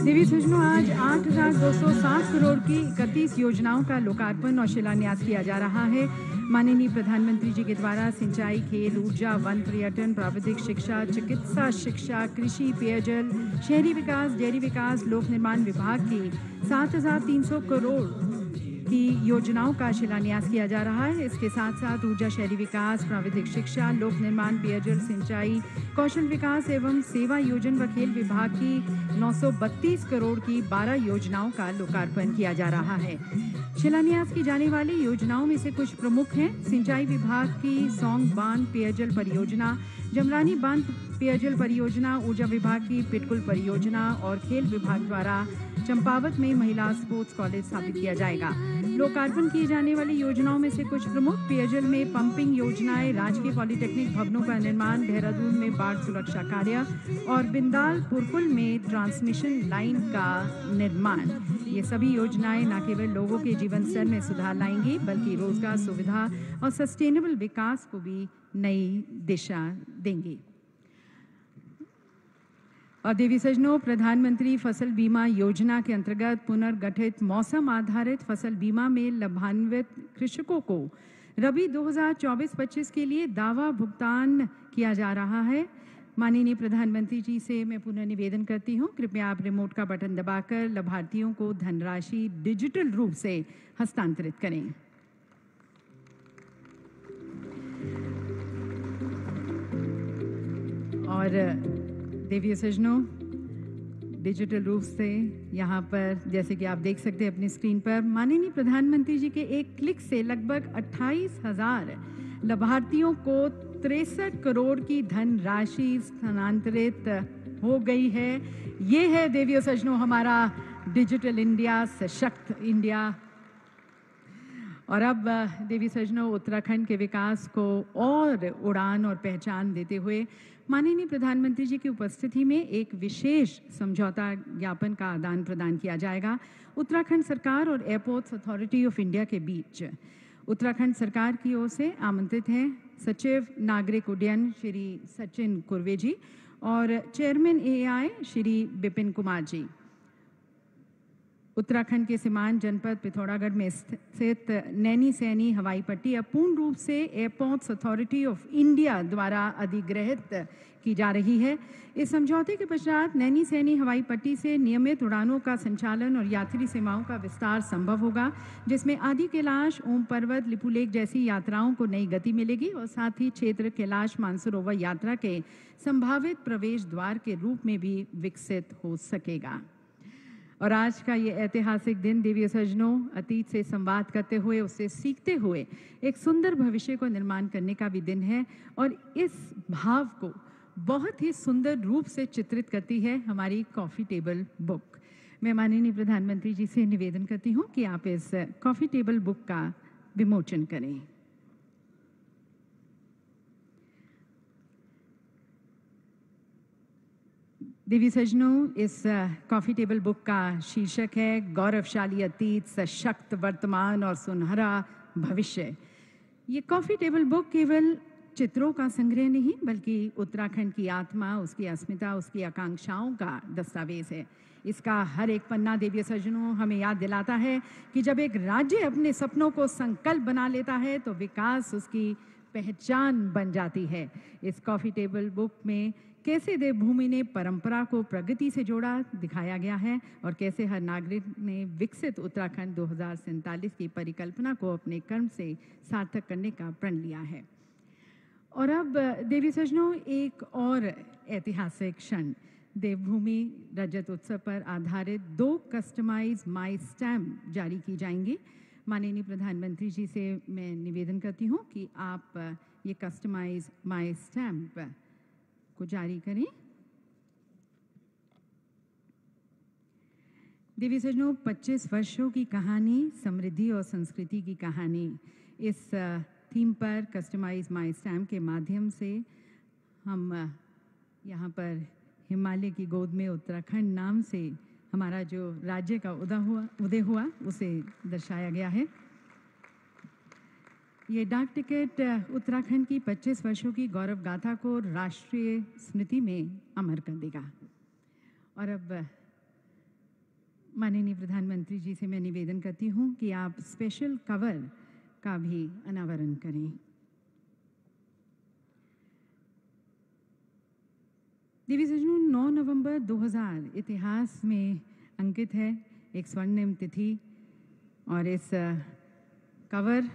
देवी सज्जनों, आज 8,207 करोड़ की 31 योजनाओं का लोकार्पण और शिलान्यास किया जा रहा है। माननीय प्रधानमंत्री जी के द्वारा सिंचाई, खेल, ऊर्जा, वन, पर्यटन, प्राविधिक शिक्षा, चिकित्सा शिक्षा, कृषि, पेयजल, शहरी विकास, डेयरी विकास, लोक निर्माण विभाग की 7,300 करोड़ की योजनाओं का शिलान्यास किया जा रहा है। इसके साथ साथ ऊर्जा, शहरी विकास, प्राविधिक शिक्षा, लोक निर्माण, पेयजल, सिंचाई, कौशल विकास एवं सेवा योजन व खेल विभाग की 932 करोड़ की 12 योजनाओं का लोकार्पण किया जा रहा है। शिलान्यास की जाने वाली योजनाओं में से कुछ प्रमुख हैं। सिंचाई विभाग की सौंग बांध पेयजल परियोजना, जमरानी बांध पेयजल परियोजना, ऊर्जा विभाग की पिटकुल परियोजना और खेल विभाग द्वारा चंपावत में महिला स्पोर्ट्स कॉलेज स्थापित किया जाएगा। लोकार्पण किए जाने वाली योजनाओं में से कुछ प्रमुख: पेयजल में पंपिंग योजनाएं, राजकीय पॉलिटेक्निक भवनों का निर्माण, देहरादून में बाढ़ सुरक्षा कार्य और बिंदाल पुरकुल में ट्रांसमिशन लाइन का निर्माण। ये सभी योजनाएं न केवल लोगों के जीवन स्तर में सुधार लाएंगी, बल्कि रोजगार, सुविधा और सस्टेनेबल विकास को भी नई दिशा देंगी। और देवी सज्जनों, प्रधानमंत्री फसल बीमा योजना के अंतर्गत पुनर्गठित मौसम आधारित फसल बीमा में लाभान्वित कृषकों को रबी 2024-25 के लिए दावा भुगतान किया जा रहा है। माननीय प्रधानमंत्री जी से मैं पुनः निवेदन करती हूँ, कृपया आप रिमोट का बटन दबाकर लाभार्थियों को धनराशि डिजिटल रूप से हस्तांतरित करें। और देवी सज्जनों, डिजिटल रूप से यहाँ पर जैसे कि आप देख सकते हैं अपनी स्क्रीन पर, माननीय प्रधानमंत्री जी के एक क्लिक से लगभग 28,000 लाभार्थियों को 63 करोड़ की धनराशि स्थानांतरित हो गई है। ये है देवी सज्जनों हमारा डिजिटल इंडिया, सशक्त इंडिया। और अब देवी सज्जनों, उत्तराखंड के विकास को और उड़ान और पहचान देते हुए माननीय प्रधानमंत्री जी की उपस्थिति में एक विशेष समझौता ज्ञापन का आदान प्रदान किया जाएगा उत्तराखंड सरकार और एयरपोर्ट्स अथॉरिटी ऑफ इंडिया के बीच। उत्तराखंड सरकार की ओर से आमंत्रित हैं सचिव नागरिक उड्डयन श्री सचिन कुर्वे जी और चेयरमैन एआई श्री बिपिन कुमार जी। उत्तराखंड के सीमांत जनपद पिथौरागढ़ में स्थित नैनी सैनी हवाई पट्टी अब पूर्ण रूप से एयरपोर्ट्स अथॉरिटी ऑफ इंडिया द्वारा अधिग्रहित की जा रही है। इस समझौते के पश्चात नैनी सैनी हवाई पट्टी से नियमित उड़ानों का संचालन और यात्री सेवाओं का विस्तार संभव होगा, जिसमें आदि कैलाश, ओम पर्वत, लिपुलेख जैसी यात्राओं को नई गति मिलेगी और साथ ही क्षेत्र कैलाश मानसरोवर यात्रा के संभावित प्रवेश द्वार के रूप में भी विकसित हो सकेगा। और आज का ये ऐतिहासिक दिन देवी सज्जनों, अतीत से संवाद करते हुए, उससे सीखते हुए एक सुंदर भविष्य को निर्माण करने का भी दिन है। और इस भाव को बहुत ही सुंदर रूप से चित्रित करती है हमारी कॉफ़ी टेबल बुक। मैं माननीय प्रधानमंत्री जी से निवेदन करती हूँ कि आप इस कॉफ़ी टेबल बुक का विमोचन करें। देवी सज्जनों, इस कॉफ़ी टेबल बुक का शीर्षक है गौरवशाली अतीत, सशक्त वर्तमान और सुनहरा भविष्य। ये कॉफ़ी टेबल बुक केवल चित्रों का संग्रह नहीं, बल्कि उत्तराखंड की आत्मा, उसकी अस्मिता, उसकी आकांक्षाओं का दस्तावेज है। इसका हर एक पन्ना देवी सज्जनों हमें याद दिलाता है कि जब एक राज्य अपने सपनों को संकल्प बना लेता है तो विकास उसकी पहचान बन जाती है। इस कॉफ़ी टेबल बुक में कैसे देवभूमि ने परंपरा को प्रगति से जोड़ा दिखाया गया है और कैसे हर नागरिक ने विकसित उत्तराखंड 2047 की परिकल्पना को अपने कर्म से सार्थक करने का प्रण लिया है। और अब देवी सज्जनों, एक और ऐतिहासिक क्षण, देवभूमि रजत उत्सव पर आधारित 2 कस्टमाइज माई स्टैम्प जारी की जाएंगी। माननीय प्रधानमंत्री जी से मैं निवेदन करती हूँ कि आप ये कस्टमाइज माई स्टैम्प को जारी करें। देवी सज्जनों, 25 वर्षों की कहानी, समृद्धि और संस्कृति की कहानी, इस थीम पर कस्टमाइज माई स्टैम्प के माध्यम से हम यहाँ पर हिमालय की गोद में उत्तराखंड नाम से हमारा जो राज्य का उदय हुआ उसे दर्शाया गया है। ये डाक टिकट उत्तराखंड की 25 वर्षों की गौरव गाथा को राष्ट्रीय स्मृति में अमर कर देगा। और अब माननीय प्रधानमंत्री जी से मैं निवेदन करती हूं कि आप स्पेशल कवर का भी अनावरण करें। देवी सज्जनों, 9 नवंबर 2000 इतिहास में अंकित है, एक स्वर्णिम तिथि, और इस कवर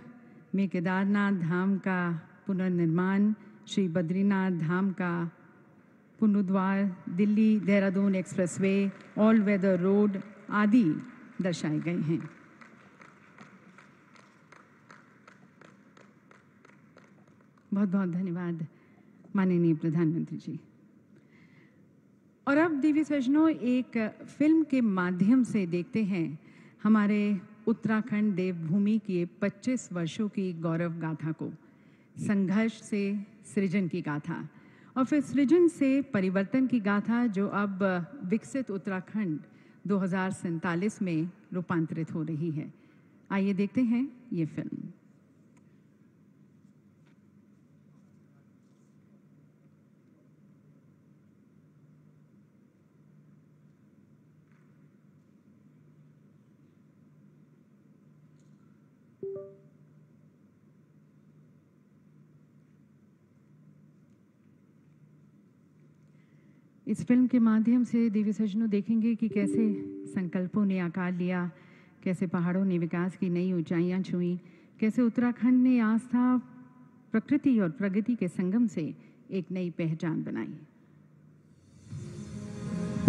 में केदारनाथ धाम का पुनर्निर्माण, श्री बद्रीनाथ धाम का पुनरुद्धार, Delhi Dehradun expressway, all weather road आदि दर्शाए गए हैं। बहुत बहुत धन्यवाद माननीय प्रधानमंत्री जी। और अब देवी सज्जनों, एक फिल्म के माध्यम से देखते हैं हमारे उत्तराखंड देवभूमि की 25 वर्षों की गौरव गाथा को, संघर्ष से सृजन की गाथा और फिर सृजन से परिवर्तन की गाथा, जो अब विकसित उत्तराखंड 2047 में रूपांतरित हो रही है। आइए देखते हैं ये फिल्म। इस फिल्म के माध्यम से देवी सज्जनों देखेंगे कि कैसे संकल्पों ने आकार लिया, कैसे पहाड़ों ने विकास की नई ऊंचाइयां छुई, कैसे उत्तराखंड ने आस्था, प्रकृति और प्रगति के संगम से एक नई पहचान बनाई।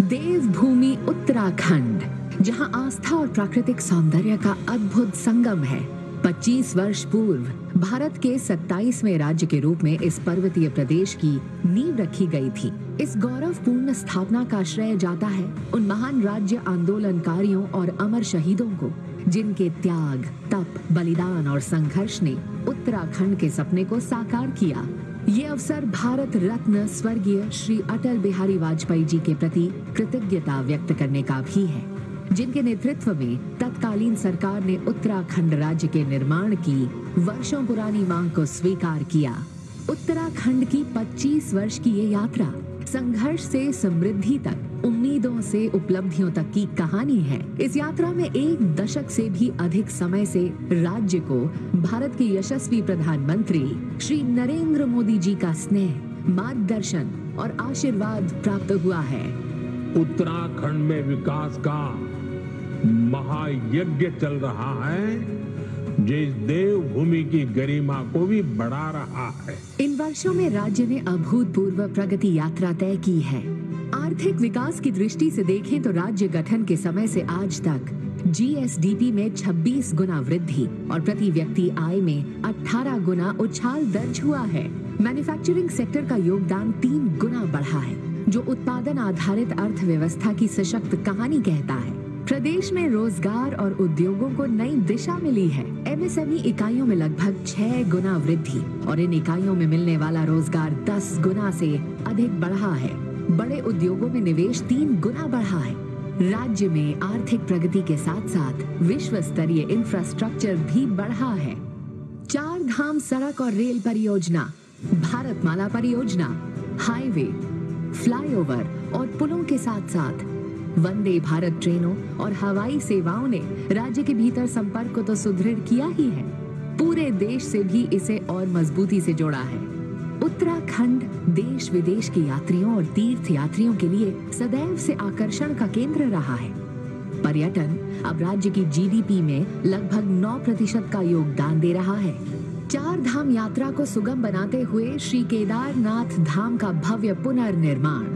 देवभूमि उत्तराखंड, जहां आस्था और प्राकृतिक सौंदर्य का अद्भुत संगम है। 25 वर्ष पूर्व भारत के 27वें राज्य के रूप में इस पर्वतीय प्रदेश की नींव रखी गई थी। इस गौरवपूर्ण स्थापना का श्रेय जाता है उन महान राज्य आंदोलनकारियों और अमर शहीदों को, जिनके त्याग, तप, बलिदान और संघर्ष ने उत्तराखंड के सपने को साकार किया। ये अवसर भारत रत्न स्वर्गीय श्री अटल बिहारी वाजपेयी जी के प्रति कृतज्ञता व्यक्त करने का भी है, जिनके नेतृत्व में तत्कालीन सरकार ने उत्तराखंड राज्य के निर्माण की वर्षों पुरानी मांग को स्वीकार किया। उत्तराखंड की 25 वर्ष की ये यात्रा संघर्ष से समृद्धि तक, उम्मीदों से उपलब्धियों तक की कहानी है। इस यात्रा में 1 दशक से भी अधिक समय से राज्य को भारत के यशस्वी प्रधानमंत्री श्री नरेंद्र मोदी जी का स्नेह, मार्गदर्शन और आशीर्वाद प्राप्त हुआ है। उत्तराखंड में विकास का महायज्ञ चल रहा है, जो इस देवभूमि की गरिमा को भी बढ़ा रहा है। इन वर्षों में राज्य ने अभूतपूर्व प्रगति यात्रा तय की है। आर्थिक विकास की दृष्टि से देखें तो राज्य गठन के समय से आज तक जीएसडीपी में 26 गुना वृद्धि और प्रति व्यक्ति आय में 18 गुना उछाल दर्ज हुआ है। मैन्युफैक्चरिंग सेक्टर का योगदान 3 गुना बढ़ा है, जो उत्पादन आधारित अर्थव्यवस्था की सशक्त कहानी कहता है। प्रदेश में रोजगार और उद्योगों को नई दिशा मिली है। एमएसएमई इकाइयों में लगभग 6 गुना वृद्धि और इन इकाइयों में मिलने वाला रोजगार 10 गुना से अधिक बढ़ा है। बड़े उद्योगों में निवेश 3 गुना बढ़ा है। राज्य में आर्थिक प्रगति के साथ साथ विश्व स्तरीय इंफ्रास्ट्रक्चर भी बढ़ा है। 4 धाम सड़क और रेल परियोजना, भारतमाला परियोजना, हाईवे, फ्लाईओवर और पुलों के साथ साथ वंदे भारत ट्रेनों और हवाई सेवाओं ने राज्य के भीतर संपर्क को तो सुदृढ़ किया ही है, पूरे देश से भी इसे और मजबूती से जोड़ा है। उत्तराखंड देश विदेश के यात्रियों और तीर्थ यात्रियों के लिए सदैव से आकर्षण का केंद्र रहा है। पर्यटन अब राज्य की जीडीपी में लगभग 9% का योगदान दे रहा है। 4 धाम यात्रा को सुगम बनाते हुए श्री केदारनाथ धाम का भव्य पुनर्निर्माण,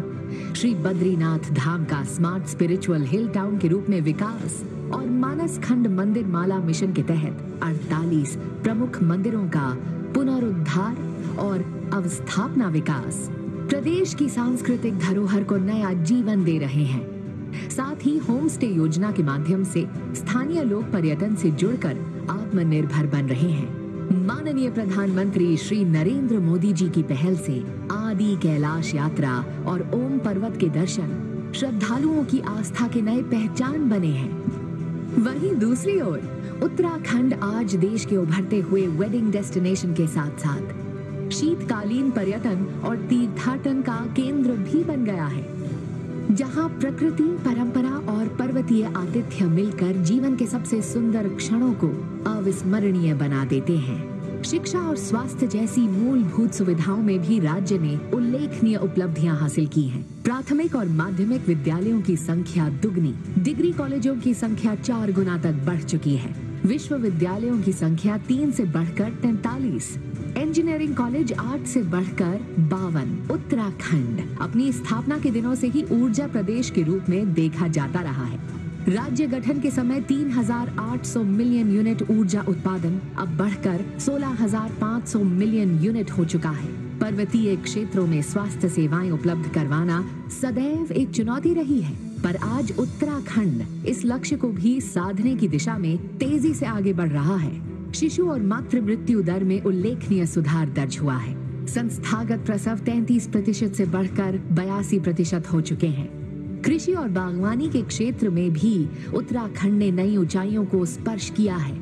श्री बद्रीनाथ धाम का स्मार्ट स्पिरिचुअल हिल टाउन के रूप में विकास और मानस खंड मंदिर माला मिशन के तहत 48 प्रमुख मंदिरों का पुनरुद्धार और अवस्थापना विकास प्रदेश की सांस्कृतिक धरोहर को नया जीवन दे रहे हैं। साथ ही होम स्टे योजना के माध्यम से स्थानीय लोग पर्यटन से जुड़कर आत्मनिर्भर बन रहे हैं। माननीय प्रधानमंत्री श्री नरेंद्र मोदी जी की पहल से आदि कैलाश यात्रा और ओम पर्वत के दर्शन श्रद्धालुओं की आस्था के नए पहचान बने हैं। वहीं दूसरी ओर उत्तराखंड आज देश के उभरते हुए वेडिंग डेस्टिनेशन के साथ साथ शीतकालीन पर्यटन और तीर्थाटन का केंद्र भी बन गया है। जहां प्रकृति, परंपरा और पर्वतीय आतिथ्य मिलकर जीवन के सबसे सुंदर क्षणों को अविस्मरणीय बना देते हैं। शिक्षा और स्वास्थ्य जैसी मूलभूत सुविधाओं में भी राज्य ने उल्लेखनीय उपलब्धियां हासिल की हैं। प्राथमिक और माध्यमिक विद्यालयों की संख्या दुगनी, डिग्री कॉलेजों की संख्या 4 गुना तक बढ़ चुकी है। विश्वविद्यालयों की संख्या 3 से बढ़कर 43, इंजीनियरिंग कॉलेज 8 से बढ़कर 52। उत्तराखंड अपनी स्थापना के दिनों से ही ऊर्जा प्रदेश के रूप में देखा जाता रहा है। राज्य गठन के समय 3,800 मिलियन यूनिट ऊर्जा उत्पादन अब बढ़कर 16,500 मिलियन यूनिट हो चुका है। पर्वतीय क्षेत्रों में स्वास्थ्य सेवाएं उपलब्ध करवाना सदैव एक चुनौती रही है, पर आज उत्तराखंड इस लक्ष्य को भी साधने की दिशा में तेजी से आगे बढ़ रहा है। शिशु और मातृ मृत्यु दर में उल्लेखनीय सुधार दर्ज हुआ है। संस्थागत प्रसव 33% से बढ़कर 82% हो चुके हैं। कृषि और बागवानी के क्षेत्र में भी उत्तराखंड ने नई ऊंचाइयों को स्पर्श किया है।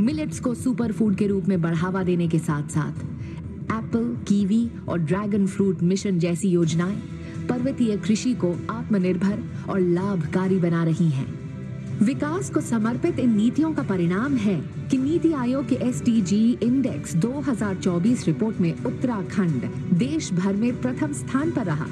मिलेट्स को सुपर फूड के रूप में बढ़ावा देने के साथ साथ एप्पल, कीवी और ड्रैगन फ्रूट मिशन जैसी योजनाएं पर्वतीय कृषि को आत्मनिर्भर और लाभकारी बना रही हैं। विकास को समर्पित इन नीतियों का परिणाम है कि नीति आयोग के SDG इंडेक्स 2024 रिपोर्ट में उत्तराखंड देश भर में प्रथम स्थान पर रहा।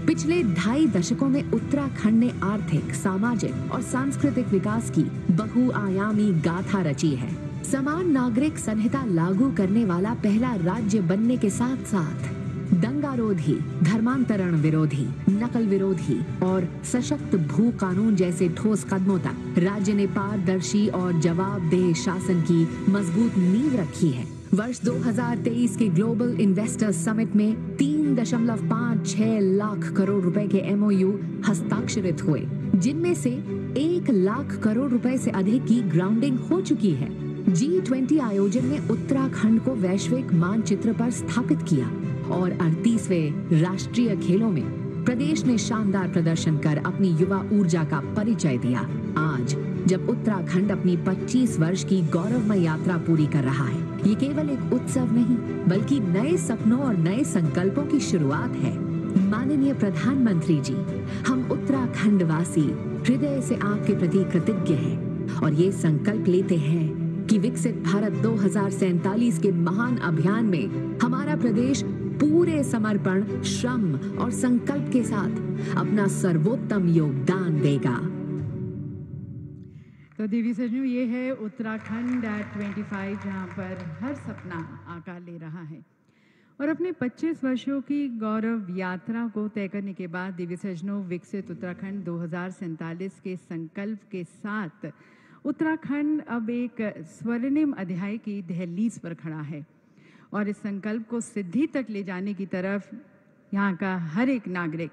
पिछले 2.5 दशकों में उत्तराखंड ने आर्थिक, सामाजिक और सांस्कृतिक विकास की बहुआयामी गाथा रची है। समान नागरिक संहिता लागू करने वाला पहला राज्य बनने के साथ साथ दंगारोधी, धर्मांतरण विरोधी, नकल विरोधी और सशक्त भू कानून जैसे ठोस कदमों तक राज्य ने पारदर्शी और जवाबदेह शासन की मजबूत नींव रखी है। वर्ष 2023 के ग्लोबल इन्वेस्टर्स समिट में 3.56 लाख करोड़ रुपए के MOU हस्ताक्षरित हुए, जिनमें से 1 लाख करोड़ रुपए से अधिक की ग्राउंडिंग हो चुकी है। G20 आयोजन ने उत्तराखंड को वैश्विक मानचित्र पर स्थापित किया और 38वें राष्ट्रीय खेलों में प्रदेश ने शानदार प्रदर्शन कर अपनी युवा ऊर्जा का परिचय दिया। आज जब उत्तराखंड अपनी 25 वर्ष की गौरवमय यात्रा पूरी कर रहा है, ये केवल एक उत्सव नहीं बल्कि नए सपनों और नए संकल्पों की शुरुआत है। माननीय प्रधानमंत्री जी, हम उत्तराखंड वासी हृदय से आपके प्रति कृतज्ञ हैं और ये संकल्प लेते हैं कि विकसित भारत 2047 के महान अभियान में हमारा प्रदेश पूरे समर्पण, श्रम और संकल्प के साथ अपना सर्वोत्तम योगदान देगा। तो देवी सजनों, ये है उत्तराखंड at 25, जहां पर हर सपना आकार ले रहा है। और अपने 25 वर्षों की गौरव यात्रा को तय करने के बाद देवी सजनों, विकसित उत्तराखंड 2047 के संकल्प के साथ उत्तराखंड अब एक स्वर्णिम अध्याय की दहलीज पर खड़ा है और इस संकल्प को सिद्धि तक ले जाने की तरफ यहाँ का हर एक नागरिक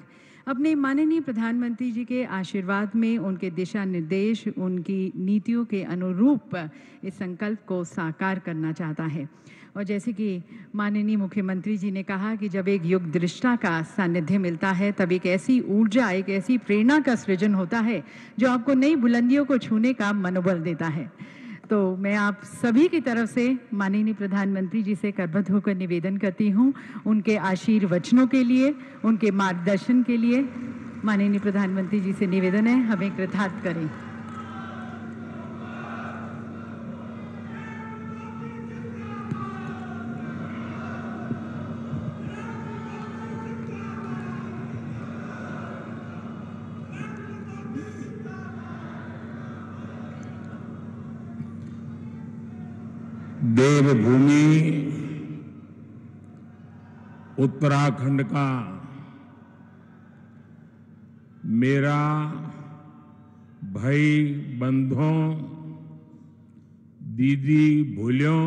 अपने माननीय प्रधानमंत्री जी के आशीर्वाद में, उनके दिशा निर्देश, उनकी नीतियों के अनुरूप इस संकल्प को साकार करना चाहता है। और जैसे कि माननीय मुख्यमंत्री जी ने कहा कि जब एक युग दृष्टा का सानिध्य मिलता है, तब एक ऐसी ऊर्जा, एक ऐसी प्रेरणा का सृजन होता है जो आपको नई बुलंदियों को छूने का मनोबल देता है। तो मैं आप सभी की तरफ से माननीय प्रधानमंत्री जी से करबद्ध होकर निवेदन करती हूँ, उनके आशीर्वचनों के लिए, उनके मार्गदर्शन के लिए माननीय प्रधानमंत्री जी से निवेदन है, हमें कृतार्थ करें। देवभूमि उत्तराखंड का मेरा भाई बंधुओं, दीदी भूलियों,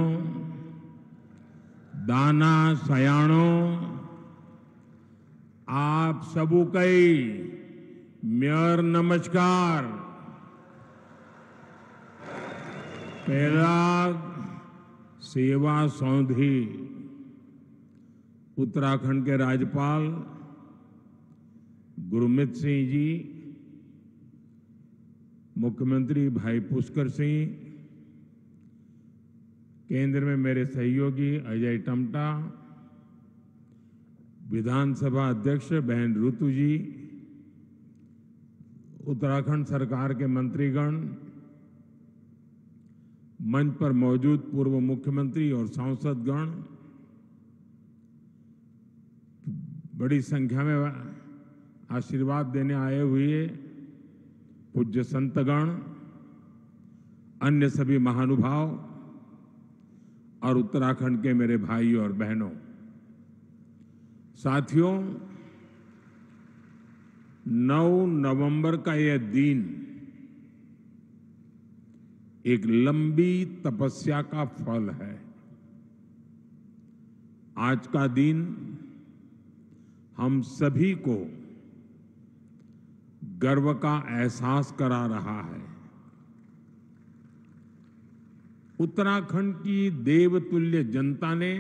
दाना सयाणों, आप सबू कई मेयर नमस्कार। पहला सेवा सौंधी उत्तराखंड के राज्यपाल गुरमीत सिंह जी, मुख्यमंत्री भाई पुष्कर सिंह, केंद्र में मेरे सहयोगी अजय टमटा, विधानसभा अध्यक्ष बहन ऋतु जी, उत्तराखंड सरकार के मंत्रीगण, मंच पर मौजूद पूर्व मुख्यमंत्री और सांसदगण, बड़ी संख्या में आशीर्वाद देने आए हुए पूज्य संतगण, अन्य सभी महानुभाव और उत्तराखंड के मेरे भाई और बहनों, साथियों, 9 नवंबर का यह दिन एक लंबी तपस्या का फल है। आज का दिन हम सभी को गर्व का एहसास करा रहा है। उत्तराखंड की देवतुल्य जनता ने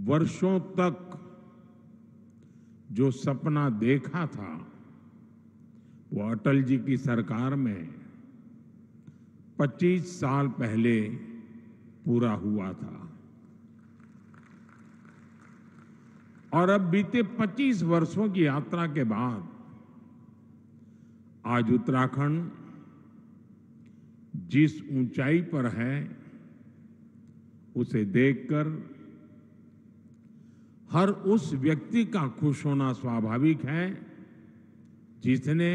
वर्षों तक जो सपना देखा था, वो अटल जी की सरकार में 25 साल पहले पूरा हुआ था। और अब बीते 25 वर्षों की यात्रा के बाद आज उत्तराखंड जिस ऊंचाई पर है, उसे देखकर हर उस व्यक्ति का खुश होना स्वाभाविक है जिसने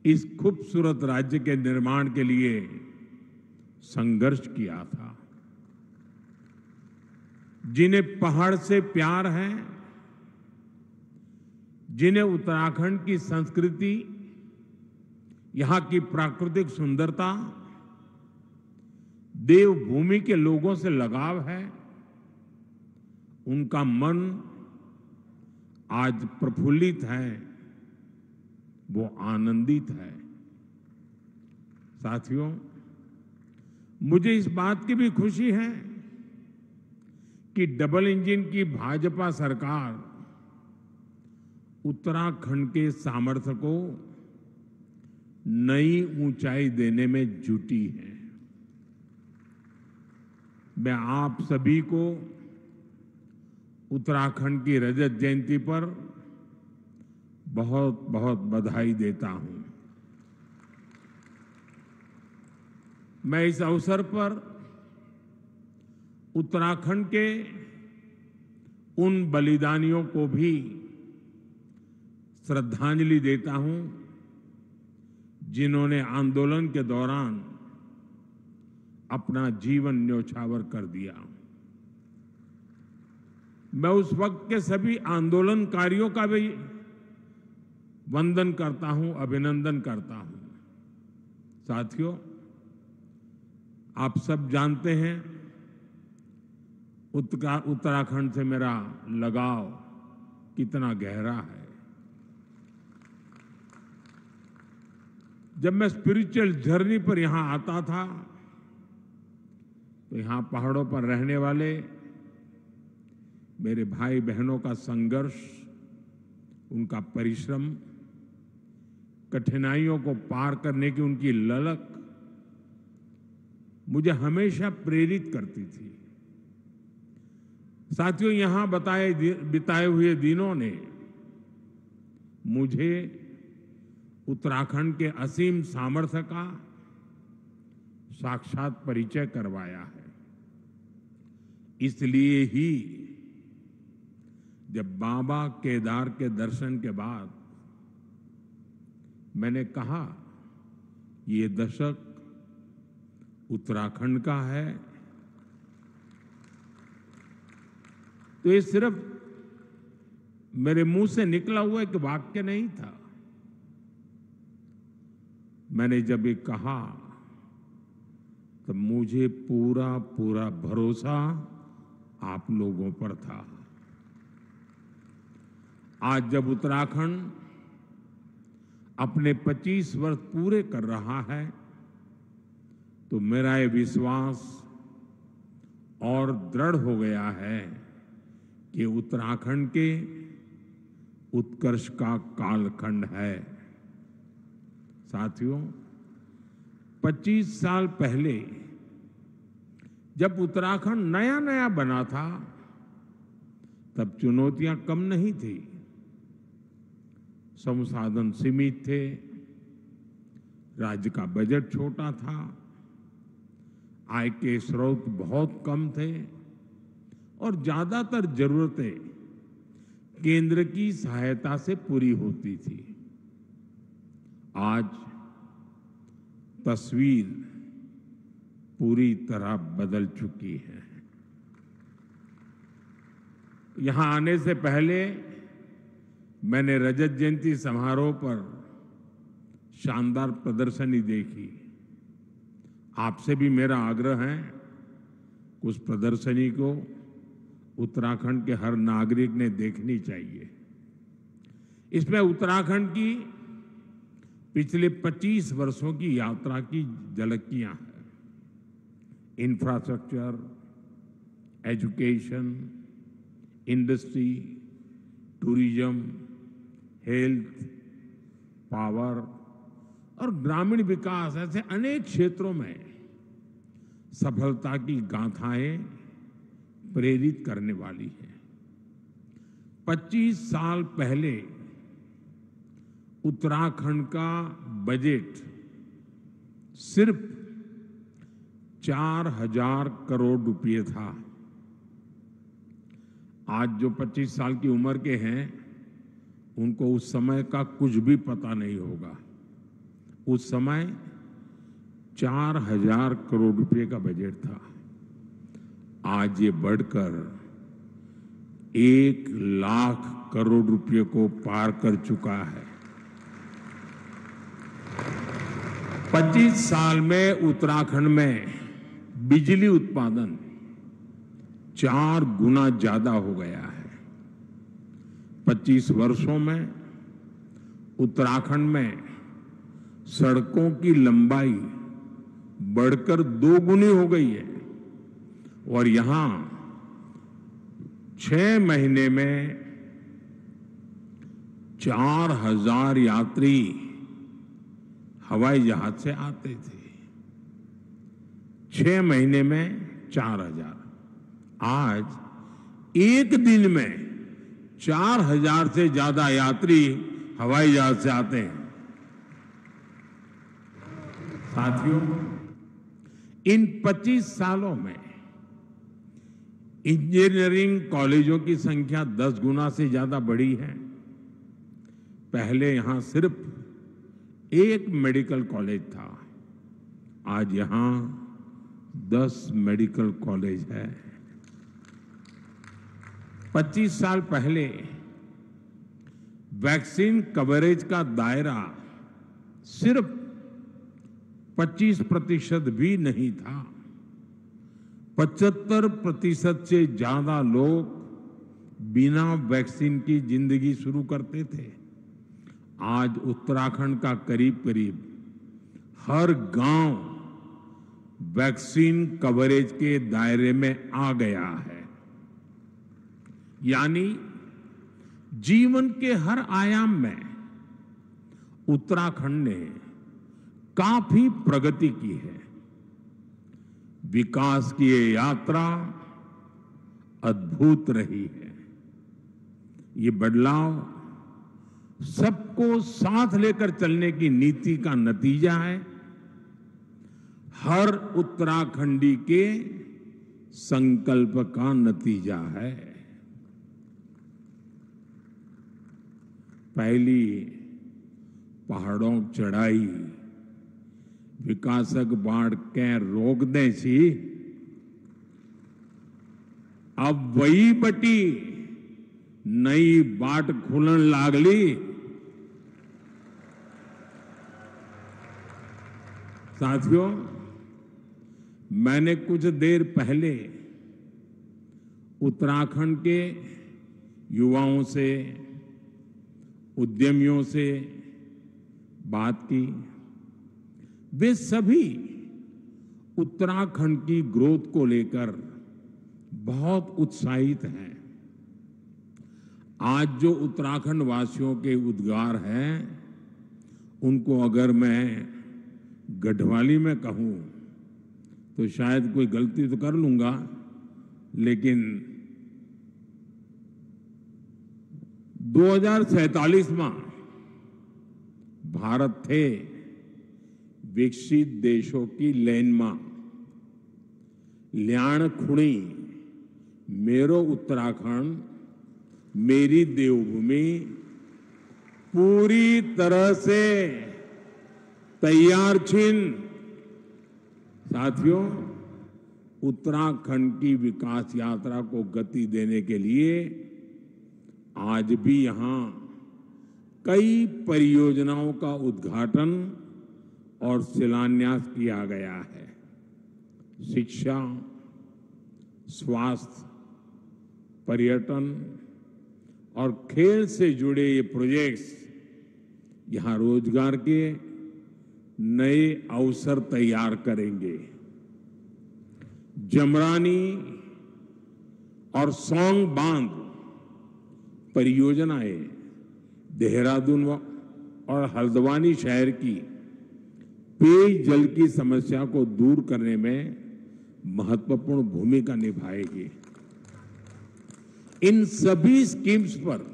इस खूबसूरत राज्य के निर्माण के लिए संघर्ष किया था, जिन्हें पहाड़ से प्यार है, जिन्हें उत्तराखंड की संस्कृति, यहां की प्राकृतिक सुंदरता, देवभूमि के लोगों से लगाव है, उनका मन आज प्रफुल्लित है, वो आनंदित है। साथियों, मुझे इस बात की भी खुशी है कि डबल इंजन की भाजपा सरकार उत्तराखंड के सामर्थ्य को नई ऊंचाई देने में जुटी है। मैं आप सभी को उत्तराखंड की रजत जयंती पर बहुत बहुत बधाई देता हूं। मैं इस अवसर पर उत्तराखंड के उन बलिदानियों को भी श्रद्धांजलि देता हूं जिन्होंने आंदोलन के दौरान अपना जीवन न्योछावर कर दिया। मैं उस वक्त के सभी आंदोलनकारियों का भी वंदन करता हूं, अभिनंदन करता हूं। साथियों, आप सब जानते हैं उत्तराखंड से मेरा लगाव कितना गहरा है। जब मैं स्पिरिचुअल जर्नी पर यहां आता था तो यहां पहाड़ों पर रहने वाले मेरे भाई बहनों का संघर्ष, उनका परिश्रम, कठिनाइयों को पार करने की उनकी ललक मुझे हमेशा प्रेरित करती थी। साथियों, यहां बिताए हुए दिनों ने मुझे उत्तराखंड के असीम सामर्थ्य का साक्षात परिचय करवाया है। इसलिए ही जब बाबा केदार के दर्शन के बाद मैंने कहा ये दशक उत्तराखंड का है, तो ये सिर्फ मेरे मुंह से निकला हुआ एक वाक्य नहीं था। मैंने जब ये कहा तो मुझे पूरा पूरा भरोसा आप लोगों पर था। आज जब उत्तराखंड अपने 25 वर्ष पूरे कर रहा है तो मेरा ये विश्वास और दृढ़ हो गया है कि उत्तराखंड के उत्कर्ष का कालखंड है। साथियों, 25 साल पहले जब उत्तराखंड नया नया बना था तब चुनौतियां कम नहीं थी। संसाधन सीमित थे, राज्य का बजट छोटा था, आय के स्रोत बहुत कम थे और ज्यादातर जरूरतें केंद्र की सहायता से पूरी होती थी। आज तस्वीर पूरी तरह बदल चुकी है। यहां आने से पहले मैंने रजत जयंती समारोह पर शानदार प्रदर्शनी देखी। आपसे भी मेरा आग्रह है कि उस प्रदर्शनी को उत्तराखंड के हर नागरिक ने देखनी चाहिए। इसमें उत्तराखंड की पिछले 25 वर्षों की यात्रा की झलकियां हैं। Infrastructure, education, industry, tourism, health, power और ग्रामीण विकास, ऐसे अनेक क्षेत्रों में सफलता की गाथाएं प्रेरित करने वाली है। 25 साल पहले उत्तराखंड का बजट सिर्फ 4,000 करोड़ रुपए था। आज जो 25 साल की उम्र के हैं, उनको उस समय का कुछ भी पता नहीं होगा। उस समय 4,000 करोड़ रुपए का बजट था। आज ये बढ़कर 1,00,000 करोड़ रुपए को पार कर चुका है। 25 साल में उत्तराखंड में बिजली उत्पादन 4 गुना ज्यादा हो गया है। 25 वर्षों में उत्तराखंड में सड़कों की लंबाई बढ़कर 2 गुनी हो गई है और यहां 6 महीने में 4,000 यात्री हवाई जहाज से आते थे। 6 महीने में 4,000। आज एक दिन में 4,000 से ज्यादा यात्री हवाई जहाज से आते हैं। साथियों, इन 25 सालों में इंजीनियरिंग कॉलेजों की संख्या 10 गुना से ज्यादा बढ़ी है। पहले यहां सिर्फ एक मेडिकल कॉलेज था, आज यहां 10 मेडिकल कॉलेज है। 25 साल पहले वैक्सीन कवरेज का दायरा सिर्फ 25% भी नहीं था। 75% से ज्यादा लोग बिना वैक्सीन की जिंदगी शुरू करते थे। आज उत्तराखंड का करीब करीब हर गांव वैक्सीन कवरेज के दायरे में आ गया है। यानी जीवन के हर आयाम में उत्तराखंड ने काफी प्रगति की है। विकास की ये यात्रा अद्भुत रही है। ये बदलाव सबको साथ लेकर चलने की नीति का नतीजा है। हर उत्तराखंडी के संकल्प का नतीजा है। पहली पहाड़ों की चढ़ाई विकासक बाढ़ के रोक दे सी, अब वही बटी नई बाट खुलन लागली। साथियों, मैंने कुछ देर पहले उत्तराखंड के युवाओं से, उद्यमियों से बात की। वे सभी उत्तराखंड की ग्रोथ को लेकर बहुत उत्साहित हैं। आज जो उत्तराखंड वासियों के उद्गार हैं, उनको अगर मैं गढ़वाली में कहूं तो शायद कोई गलती तो कर लूंगा, लेकिन 2047 में भारत थे विकसित देशों की लैंडमार्क, ल्याण खुणी मेरो उत्तराखंड मेरी देवभूमि पूरी तरह से तैयार छिन। साथियों, उत्तराखंड की विकास यात्रा को गति देने के लिए आज भी यहां कई परियोजनाओं का उद्घाटन और शिलान्यास किया गया है। शिक्षा, स्वास्थ्य, पर्यटन और खेल से जुड़े ये प्रोजेक्ट्स यहां रोजगार के नए अवसर तैयार करेंगे। जमरानी और सौंग बांध परियोजनाएं देहरादून और हल्द्वानी शहर की पेयजल की समस्या को दूर करने में महत्वपूर्ण भूमिका निभाएगी। इन सभी स्कीम्स पर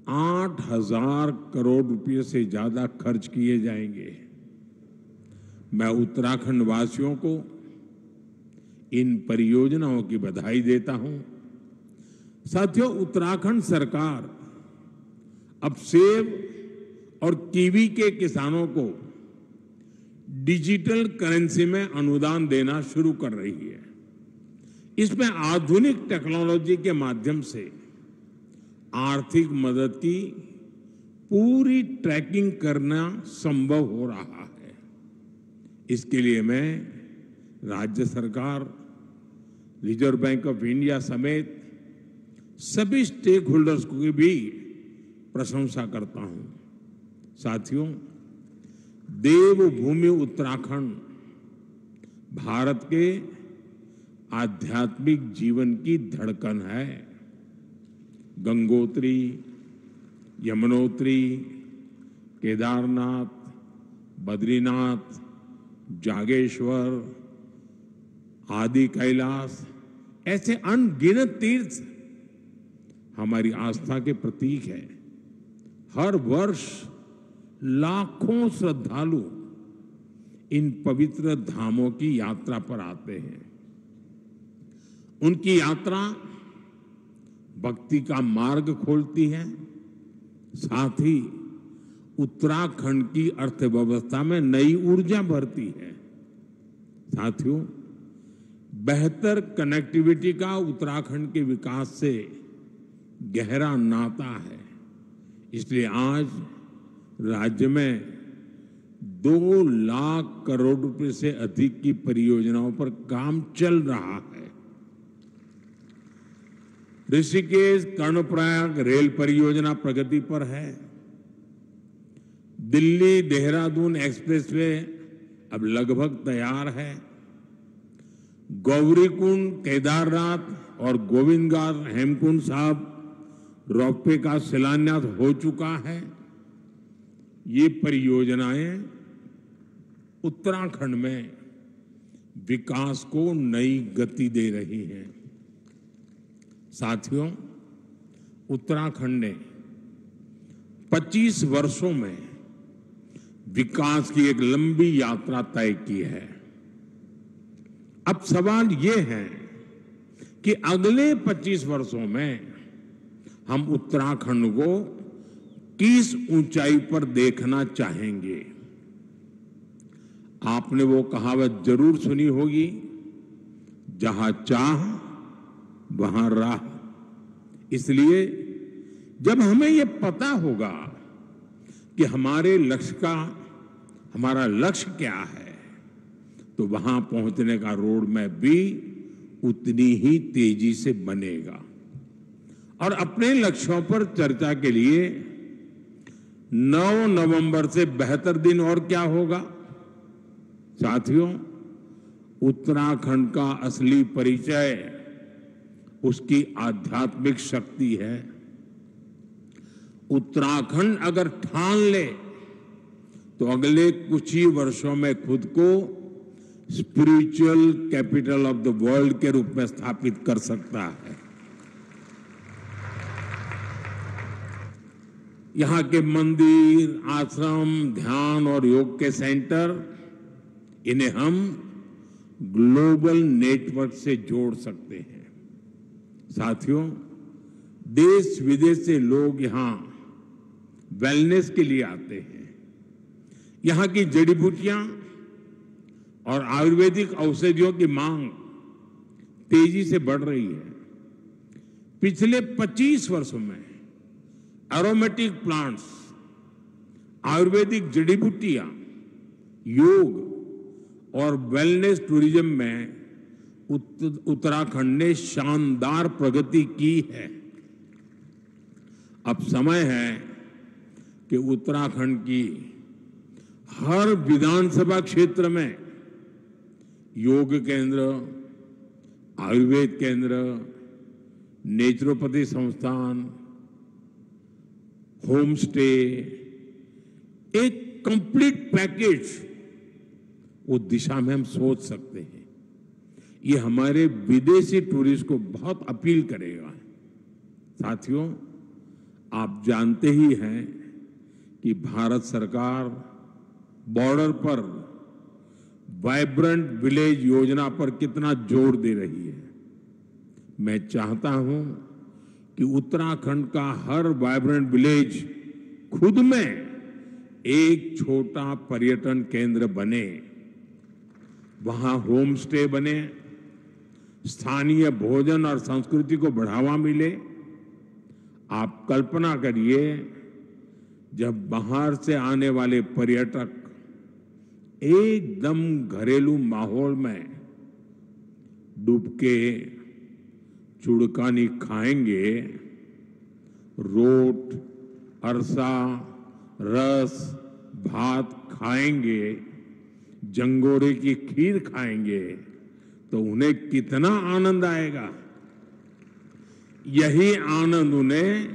8,000 करोड़ रुपए से ज्यादा खर्च किए जाएंगे। मैं उत्तराखंड वासियों को इन परियोजनाओं की बधाई देता हूं। साथियों, उत्तराखंड सरकार अब सेब और कीवी के किसानों को डिजिटल करेंसी में अनुदान देना शुरू कर रही है। इसमें आधुनिक टेक्नोलॉजी के माध्यम से आर्थिक मदद की पूरी ट्रैकिंग करना संभव हो रहा है। इसके लिए मैं राज्य सरकार, रिजर्व बैंक ऑफ इंडिया समेत सभी स्टेक होल्डर्स की भी प्रशंसा करता हूं। साथियों, देवभूमि उत्तराखंड भारत के आध्यात्मिक जीवन की धड़कन है। गंगोत्री, यमुनोत्री, केदारनाथ, बद्रीनाथ, जागेश्वर, आदि कैलाश, ऐसे अनगिनत तीर्थ हमारी आस्था के प्रतीक है। हर वर्ष लाखों श्रद्धालु इन पवित्र धामों की यात्रा पर आते हैं। उनकी यात्रा भक्ति का मार्ग खोलती है, साथ ही उत्तराखंड की अर्थव्यवस्था में नई ऊर्जा भरती है। साथियों, बेहतर कनेक्टिविटी का उत्तराखंड के विकास से गहरा नाता है। इसलिए आज राज्य में 2 लाख करोड़ रुपए से अधिक की परियोजनाओं पर काम चल रहा है। ऋषिकेश कर्णप्रयाग रेल परियोजना प्रगति पर है। दिल्ली देहरादून एक्सप्रेसवे अब लगभग तैयार है। गौरीकुंड, केदारनाथ और गोविंदघाट हेमकुंड साहब रोपवे का शिलान्यास हो चुका है। ये परियोजनाएं उत्तराखंड में विकास को नई गति दे रही हैं। साथियों, उत्तराखंड ने 25 वर्षों में विकास की एक लंबी यात्रा तय की है। अब सवाल ये है कि अगले 25 वर्षों में हम उत्तराखंड को किस ऊंचाई पर देखना चाहेंगे। आपने वो कहावत जरूर सुनी होगी, जहां चाह वहां राह। इसलिए जब हमें ये पता होगा कि हमारा लक्ष्य क्या है, तो वहां पहुंचने का रोड मैप भी उतनी ही तेजी से बनेगा। और अपने लक्ष्यों पर चर्चा के लिए 9 नवंबर से बेहतर दिन और क्या होगा। साथियों, उत्तराखंड का असली परिचय उसकी आध्यात्मिक शक्ति है। उत्तराखंड अगर ठान ले तो अगले कुछ ही वर्षों में खुद को spiritual capital of the world के रूप में स्थापित कर सकता है। यहाँ के मंदिर, आश्रम, ध्यान और योग के सेंटर, इन्हें हम ग्लोबल नेटवर्क से जोड़ सकते हैं। साथियों, देश विदेश से लोग यहाँ वेलनेस के लिए आते हैं। यहाँ की जड़ी बूटियां और आयुर्वेदिक औषधियों की मांग तेजी से बढ़ रही है। पिछले 25 वर्षों में एरोमेटिक प्लांट्स, आयुर्वेदिक जड़ी बूटियां, योग और वेलनेस टूरिज्म में उत्तराखंड ने शानदार प्रगति की है। अब समय है कि उत्तराखंड की हर विधानसभा क्षेत्र में योग केंद्र, आयुर्वेद केंद्र, नेचुरोपैथी संस्थान, होम स्टे, एक कंप्लीट पैकेज, वो दिशा में हम सोच सकते हैं। ये हमारे विदेशी टूरिस्ट को बहुत अपील करेगा। साथियों, आप जानते ही हैं कि भारत सरकार बॉर्डर पर वाइब्रेंट विलेज योजना पर कितना जोर दे रही है। मैं चाहता हूं कि उत्तराखंड का हर वाइब्रेंट विलेज खुद में एक छोटा पर्यटन केंद्र बने, वहां होम स्टे बने, स्थानीय भोजन और संस्कृति को बढ़ावा मिले। आप कल्पना करिए, जब बाहर से आने वाले पर्यटक एकदम घरेलू माहौल में डुबके चुड़कानी खाएंगे, रोट, अरसा, रस, भात खाएंगे, जंगोरे की खीर खाएंगे, तो उन्हें कितना आनंद आएगा। यही आनंद उन्हें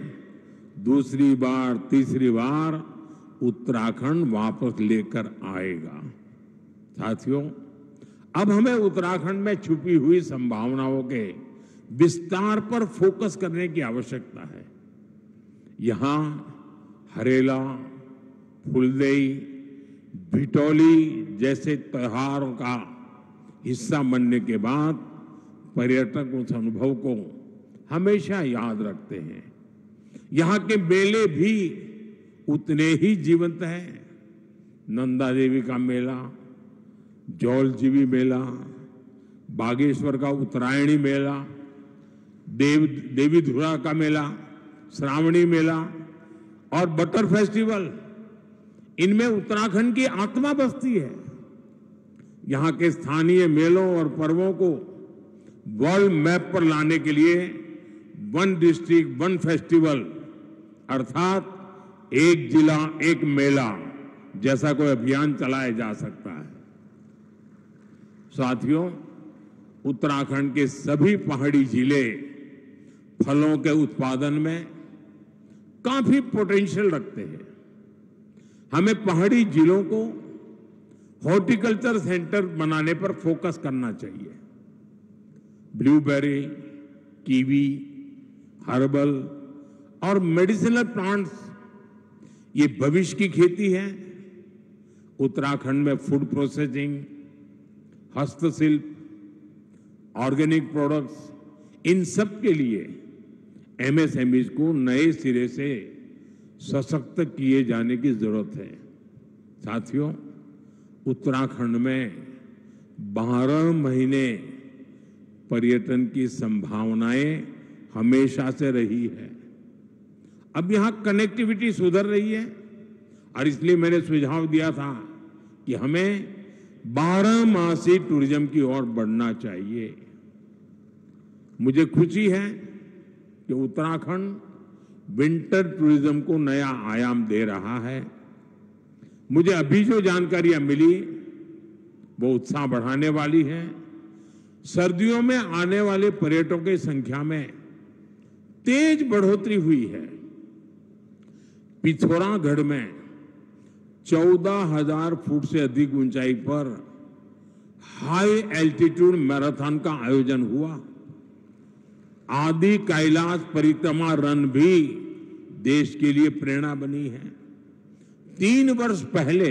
दूसरी बार, तीसरी बार उत्तराखंड वापस लेकर आएगा। साथियों, अब हमें उत्तराखंड में छुपी हुई संभावनाओं के विस्तार पर फोकस करने की आवश्यकता है। यहां हरेला, फुलदेई, भिटौली जैसे त्योहारों का हिस्सा बनने के बाद पर्यटक उस अनुभव को हमेशा याद रखते हैं। यहाँ के मेले भी उतने ही जीवंत हैं। नंदा देवी का मेला, जौलजीबी मेला, बागेश्वर का उत्तरायणी मेला, देवी धुरा का मेला, श्रावणी मेला और बटर फेस्टिवल, इनमें उत्तराखंड की आत्मा बसती है। यहाँ के स्थानीय मेलों और पर्वों को वर्ल्ड मैप पर लाने के लिए वन डिस्ट्रिक्ट वन फेस्टिवल अर्थात एक जिला एक मेला जैसा कोई अभियान चलाया जा सकता है। साथियों, उत्तराखंड के सभी पहाड़ी जिले फलों के उत्पादन में काफी पोटेंशियल रखते हैं। हमें पहाड़ी जिलों को हॉर्टिकल्चर सेंटर बनाने पर फोकस करना चाहिए। ब्लूबेरी, कीवी, हर्बल और मेडिसिनल प्लांट्स, ये भविष्य की खेती है। उत्तराखंड में फूड प्रोसेसिंग, हस्तशिल्प, ऑर्गेनिक प्रोडक्ट्स, इन सब के लिए एमएसएमईज को नए सिरे से सशक्त किए जाने की जरूरत है। साथियों, उत्तराखंड में 12 महीने पर्यटन की संभावनाएं हमेशा से रही है। अब यहां कनेक्टिविटी सुधर रही है और इसलिए मैंने सुझाव दिया था कि हमें 12 मासी टूरिज्म की ओर बढ़ना चाहिए। मुझे खुशी है कि उत्तराखंड विंटर टूरिज्म को नया आयाम दे रहा है। मुझे अभी जो जानकारियां मिली वो उत्साह बढ़ाने वाली है। सर्दियों में आने वाले पर्यटकों की संख्या में तेज बढ़ोतरी हुई है। पिथौरागढ़ में 14,000 फुट से अधिक ऊंचाई पर हाई एल्टीट्यूड मैराथन का आयोजन हुआ। आदि कैलाश परिक्रमा रन भी देश के लिए प्रेरणा बनी है। 3 वर्ष पहले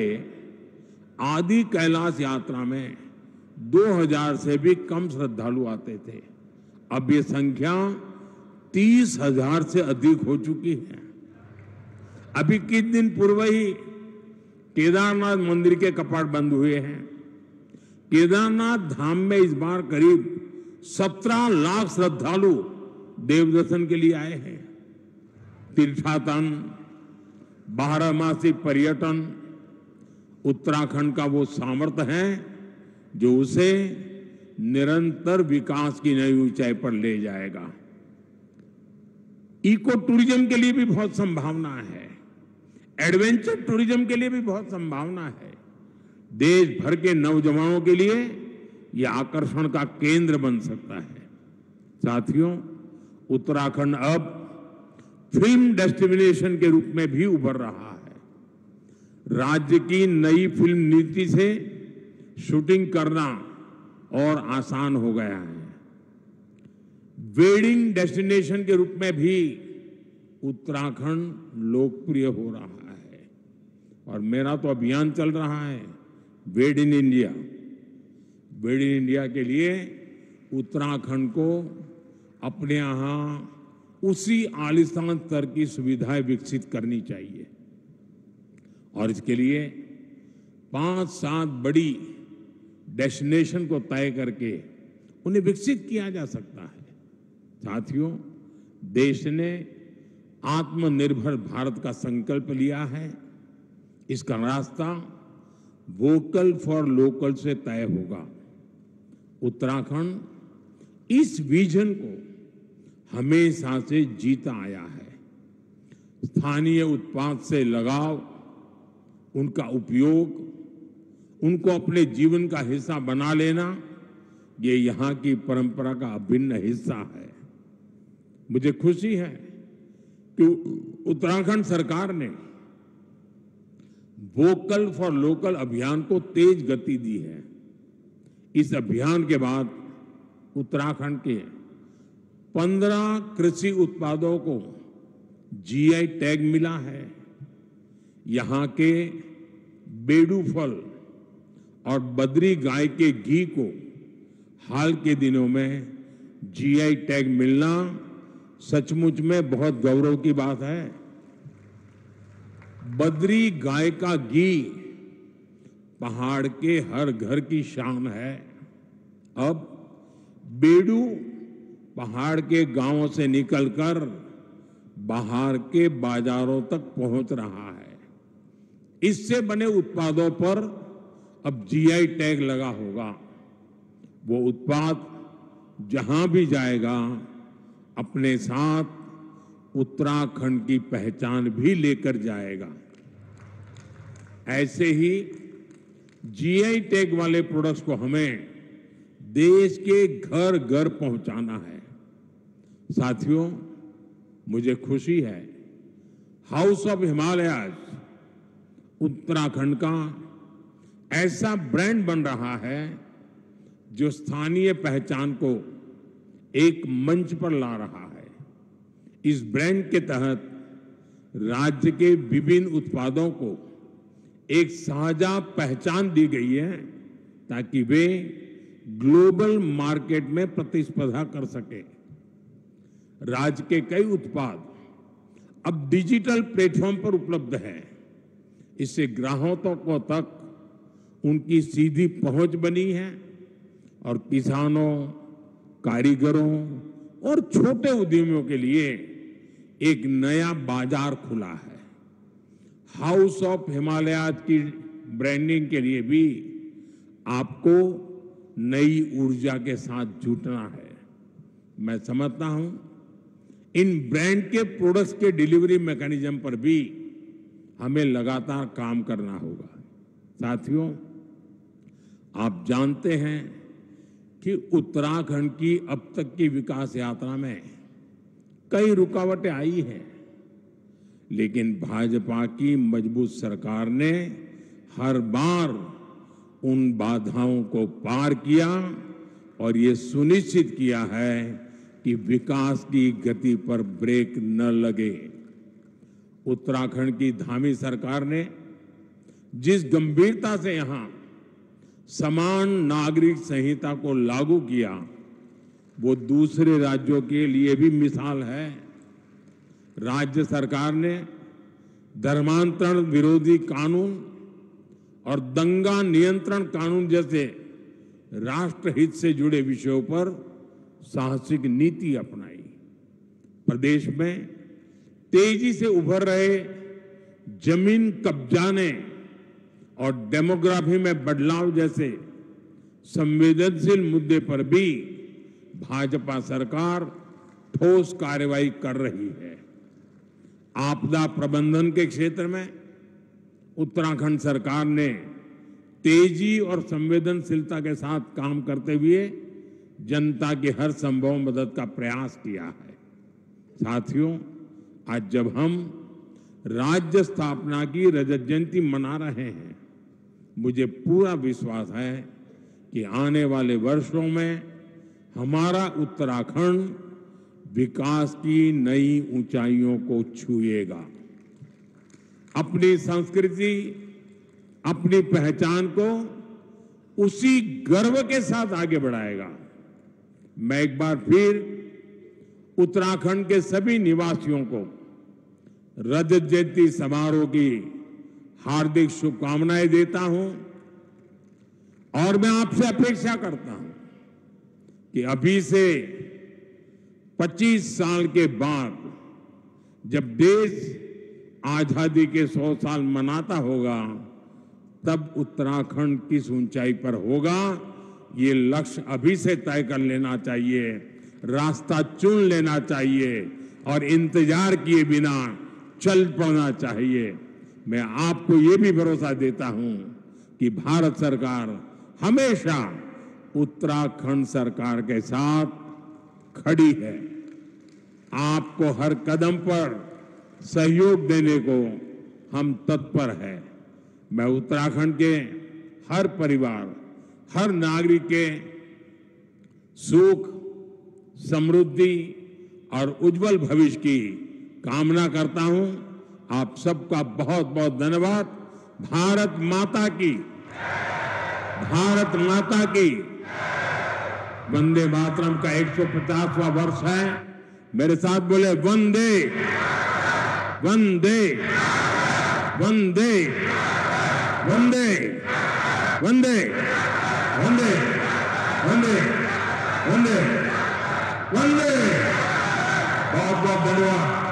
आदि कैलाश यात्रा में 2000 से भी कम श्रद्धालु आते थे। अब ये संख्या 30,000 से अधिक हो चुकी है। अभी कुछ दिन पूर्व ही केदारनाथ मंदिर के कपाट बंद हुए हैं। केदारनाथ धाम में इस बार करीब 17 लाख श्रद्धालु देव दर्शन के लिए आए हैं। तीर्थाटन, बारहमासी पर्यटन उत्तराखंड का वो सामर्थ्य है जो उसे निरंतर विकास की नई ऊंचाई पर ले जाएगा। इको टूरिज्म के लिए भी बहुत संभावना है, एडवेंचर टूरिज्म के लिए भी बहुत संभावना है। देश भर के नौजवानों के लिए यह आकर्षण का केंद्र बन सकता है। साथियों, उत्तराखंड अब फिल्म डेस्टिनेशन के रूप में भी उभर रहा है। राज्य की नई फिल्म नीति से शूटिंग करना और आसान हो गया है। वेडिंग डेस्टिनेशन के रूप में भी उत्तराखंड लोकप्रिय हो रहा है और मेरा तो अभियान चल रहा है वेड in India. Wade in India के लिए उत्तराखंड को अपने यहां उसी आलीशान स्तर की सुविधाएं विकसित करनी चाहिए और इसके लिए 5-7 बड़ी डेस्टिनेशन को तय करके उन्हें विकसित किया जा सकता है। साथियों, देश ने आत्मनिर्भर भारत का संकल्प लिया है। इसका रास्ता वोकल फॉर लोकल से तय होगा। उत्तराखंड इस विजन को हमेशा से जीता आया है। स्थानीय उत्पाद से लगाव, उनका उपयोग, उनको अपने जीवन का हिस्सा बना लेना, ये यहां की परंपरा का अभिन्न हिस्सा है। मुझे खुशी है कि उत्तराखंड सरकार ने वोकल फॉर लोकल अभियान को तेज गति दी है। इस अभियान के बाद उत्तराखंड के 15 कृषि उत्पादों को जीआई टैग मिला है। यहां के बेडू फल और बद्री गाय के घी को हाल के दिनों में जीआई टैग मिलना सचमुच में बहुत गौरव की बात है। बद्री गाय का घी पहाड़ के हर घर की शान है। अब बेडू पहाड़ के गांवों से निकलकर बाहर के बाजारों तक पहुंच रहा है। इससे बने उत्पादों पर अब जीआई टैग लगा होगा। वो उत्पाद जहां भी जाएगा अपने साथ उत्तराखंड की पहचान भी लेकर जाएगा। ऐसे ही जीआई टैग वाले प्रोडक्ट्स को हमें देश के घर घर पहुंचाना है। साथियों, मुझे खुशी है हाउस ऑफ हिमालयाज उत्तराखंड का ऐसा ब्रांड बन रहा है जो स्थानीय पहचान को एक मंच पर ला रहा है। इस ब्रांड के तहत राज्य के विभिन्न उत्पादों को एक साझा पहचान दी गई है ताकि वे ग्लोबल मार्केट में प्रतिस्पर्धा कर सके। राज्य के कई उत्पाद अब डिजिटल प्लेटफॉर्म पर उपलब्ध है। इससे ग्राहकों को तक उनकी सीधी पहुंच बनी है और किसानों, कारीगरों और छोटे उद्यमियों के लिए एक नया बाजार खुला है। हाउस ऑफ हिमालयाज की ब्रांडिंग के लिए भी आपको नई ऊर्जा के साथ जुटना है। मैं समझता हूं इन ब्रांड के प्रोडक्ट्स के डिलीवरी मैकेनिज्म पर भी हमें लगातार काम करना होगा। साथियों, आप जानते हैं कि उत्तराखंड की अब तक की विकास यात्रा में कई रुकावटें आई हैं, लेकिन भाजपा की मजबूत सरकार ने हर बार उन बाधाओं को पार किया और ये सुनिश्चित किया है कि विकास की गति पर ब्रेक न लगे। उत्तराखंड की धामी सरकार ने जिस गंभीरता से यहां समान नागरिक संहिता को लागू किया, वो दूसरे राज्यों के लिए भी मिसाल है। राज्य सरकार ने धर्मांतरण विरोधी कानून और दंगा नियंत्रण कानून जैसे राष्ट्रहित से जुड़े विषयों पर साहसिक नीति अपनाई। प्रदेश में तेजी से उभर रहे जमीन कब्जाने और डेमोग्राफी में बदलाव जैसे संवेदनशील मुद्दे पर भी भाजपा सरकार ठोस कार्रवाई कर रही है। आपदा प्रबंधन के क्षेत्र में उत्तराखंड सरकार ने तेजी और संवेदनशीलता के साथ काम करते हुए जनता की हर संभव मदद का प्रयास किया है। साथियों, आज जब हम राज्य स्थापना की रजत जयंती मना रहे हैं, मुझे पूरा विश्वास है कि आने वाले वर्षों में हमारा उत्तराखंड विकास की नई ऊंचाइयों को छुएगा, अपनी संस्कृति, अपनी पहचान को उसी गर्व के साथ आगे बढ़ाएगा। मैं एक बार फिर उत्तराखंड के सभी निवासियों को रजत जयंती समारोह की हार्दिक शुभकामनाएं देता हूं और मैं आपसे अपेक्षा करता हूं कि अभी से 25 साल के बाद जब देश आजादी के 100 साल मनाता होगा, तब उत्तराखंड किस ऊंचाई पर होगा, ये लक्ष्य अभी से तय कर लेना चाहिए, रास्ता चुन लेना चाहिए और इंतजार किए बिना चल पड़ना चाहिए। मैं आपको ये भी भरोसा देता हूं कि भारत सरकार हमेशा उत्तराखंड सरकार के साथ खड़ी है। आपको हर कदम पर सहयोग देने को हम तत्पर हैं। मैं उत्तराखंड के हर परिवार, हर नागरिक के सुख, समृद्धि और उज्जवल भविष्य की कामना करता हूं। आप सबका बहुत बहुत धन्यवाद। भारत माता की, भारत माता की। वंदे मातरम का 150वां वर्ष है। मेरे साथ बोले वंदे वंदे वंदे वंदे वंदे वंदे वंदे वंदे वंदे। बहुत बहुत धन्यवाद।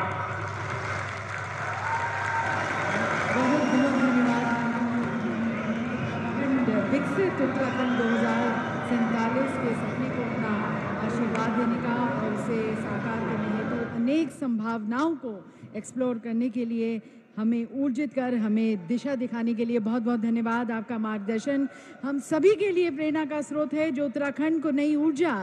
विकसित उत्तराखंड 2047 के सपने को अपना आशीर्वाद देने का और उसे साकार करने हेतु अनेक संभावनाओं को एक्सप्लोर करने के लिए हमें ऊर्जित कर, हमें दिशा दिखाने के लिए बहुत बहुत धन्यवाद। आपका मार्गदर्शन हम सभी के लिए प्रेरणा का स्रोत है, जो उत्तराखंड को नई ऊर्जा